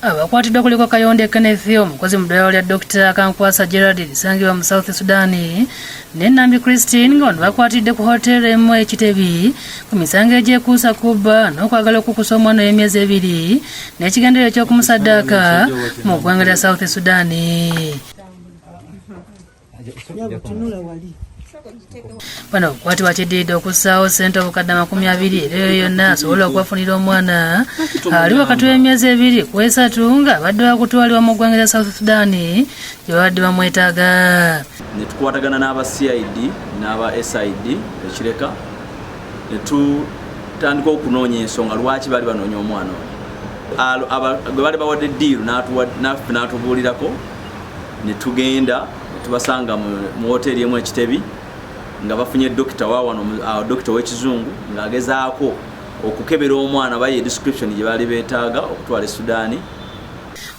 Abakwatiddwa kuliko Kayonde Kenneth, omukozi mu ddwaliro lya Dokita Kankwasa Gerard lisangibwa mu South Sudan, ne Nambi Christine nga bakwatidde ku hoteli emu Kitebi ku misango egyekuusa kubba n'okwagala okukusa omwana w'emyezi 2 n'ekigendererwa ky'okumusaddaaka mu ggwanga lya South Sudan. Bano obukwatibwa kiddiridde okussaawo ssente obukadde 20 era yonna asobola okubafunira omwana ali wakati w'emyezi 2 ku 3 nga abadde wakutwalibwa mu ggwanga lya South Sudan gye babadde bamwetaaga. Ne tukwatagana n'aba CID n'aba SID Kireka ne tutandika okunoonya ensonga lwaki bali banoonya omwana oyo. Gwe bali bawadde Ddiiru naffe n'atubuulirako ne tugenda tubasanga mu hoteli emu Kitebi nga bafunye Dokita wawano Dokita w'ekizungu ng'agezaako okukebera omwana baye description gye bali beetaaga okutwala Sudan.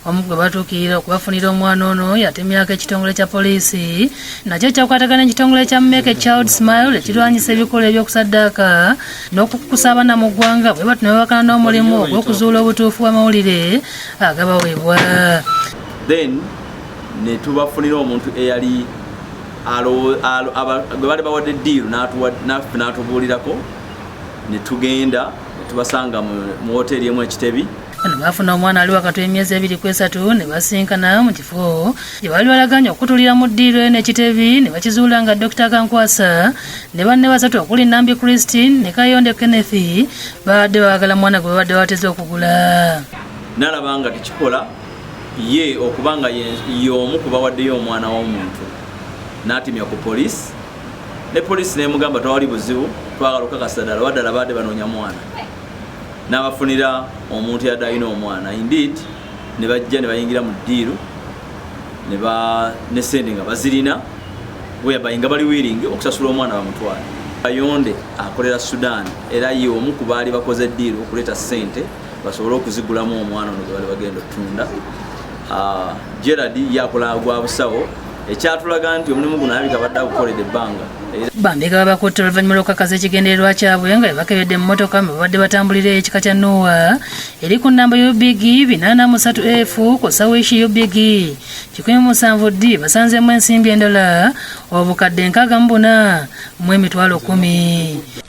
Omu gwe batuukirira okubafunira omwana ono yatemyako ekitongole kya poliisi nakyo kyakwatagana ekitongole kya Make a Child Smile ekirwanyisa ebikolwa eby'okusaddaaka n'okukusa abaana mu ggwanga bwe bati ne babakana n'omulimu ogw'okuzuula obutuufu bw'amawulire agabaweebwa. Then ne tubafunira omuntu eyali gwe bali bawadde Ddiiru naffe n'atubuulirako ne tugenda ne tubasanga mu hoteli emu Kitebi. Bano bafuna omwana ali wakati w'emyezi 2 ku 3 ne basinkana mu kifo gye bali balaganya okutulira mu Ddiiru eno Kitebi ne bakizuula nga Dokita Kankwasa ne banne basatu okuli Nambi Christine ne Kayonde Kenneth babadde baagala mwana gwe babadde bateze okugula. Nalaba nga tekikola ye okubanga y'omu ku bawaddeyo omwana w'omuntu n'atimya ku poliisi ne poliisi n'emugamba tewali buzibu twagala okukakasa ddala waddala badde banoonya mwana n'abafunira omuntu yadde alina omwana. Indeed ne bajja ne bayingira mu Ddiiru ne sente nga bazirina weyabayinga bali wiringi okusasula omwana bamutwala. Kayonde akolera Sudan era ye omu ku baali bakoze Ddiiru okuleeta ssente basobole okuzigulamu omwana ono gwe bali bagenda ottunda. Gerard yakola gwa busawo ekyatulaga nti omulimu guno alabika badde agukoledde ebbanga. Bambega bakutte oluvannyuma lw'okukakaza ekigendererwa kyabwe nga bakebedde mu mmotoka mu babadde batambulira ekika kya Noah eri ku nnamba UBG 883F ku Sawishi UBG 107D basanzeemu ensimbi endala obukadde 64 mu emitwalo 10.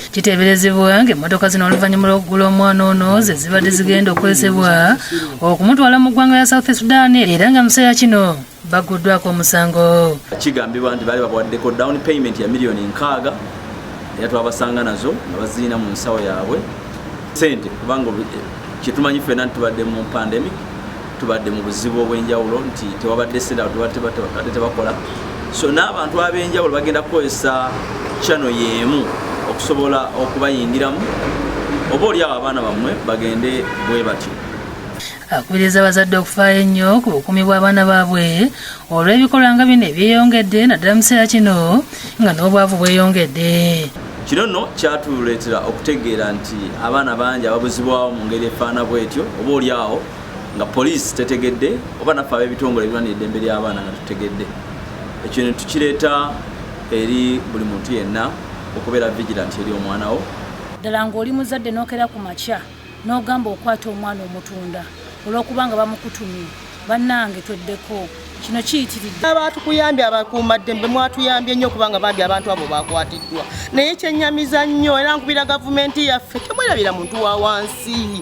Kiteeberezebwa ng'emmotoka zino oluvannyuma lw'okugula omwana ono ze zibadde zigenda okukozesebwa okumutwala mu ggwanga lya South Sudan era nga mu kiseera kino baguddwako omusango. Kigambibwa nti baali babawaddeko down payment ya $6 million era twabasanga nazo nga bazirina mu nsawo yaabwe ssente kubanga kyetumanyi ffenna nti tubadde mu pandemic tubadde mu buzibu obw'enjawulo nti tewabadde ssente tebadde tebakola so n'abantu ab'enjawulo bagenda kukozesa channel y'emu okusobola okubayingiramu oba oliawo abaana bammwe bagende bwe batyo. Akubiriza abazadde okufaayo ennyo ku bukuumi bw'abaana baabwe olw'ebikolwa nga bino ebyeyongedde naddala mu kiseera kino nga n'obwavu bweyongedde. Kino nno kyatuleetera okutegeera nti abaana bangi ababuzibwawo mu ngeri efaana bwetyo oba oliawo nga poliisi tetegedde oba naffe ab'ebitongole ebirwanira eddembe ly'abaana nga tutegedde. Ekyo ne tukireeta eri buli muntu yenna okubeera vigilant eri omwana wo. Ddala ng'oli muzadde n'okera ku makya n'ogamba okwata omwana omutunda olw'okubanga bamukutumye bannange tweddeko kino kiyitiridde. Abatukuyambye abakuumaddembe mwatuyambye nnyo okubanga bambi abantu abo bakwatiddwa naye kyennyamiza nnyo era nkubira gavumenti yaffe temwerabira muntu wa wansi.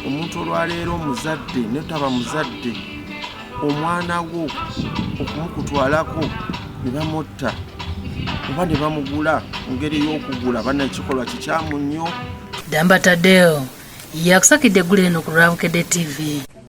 Omuntu olwaleero omuzadde netaba muzadde omwana wo okumukutwalako ne bamutta oba ne bamugula ngeri y'okugula bana ekikolwa kikyamu nnyo. Damba Taddeo yakusakidde eggulu eno ku Bukedde TV.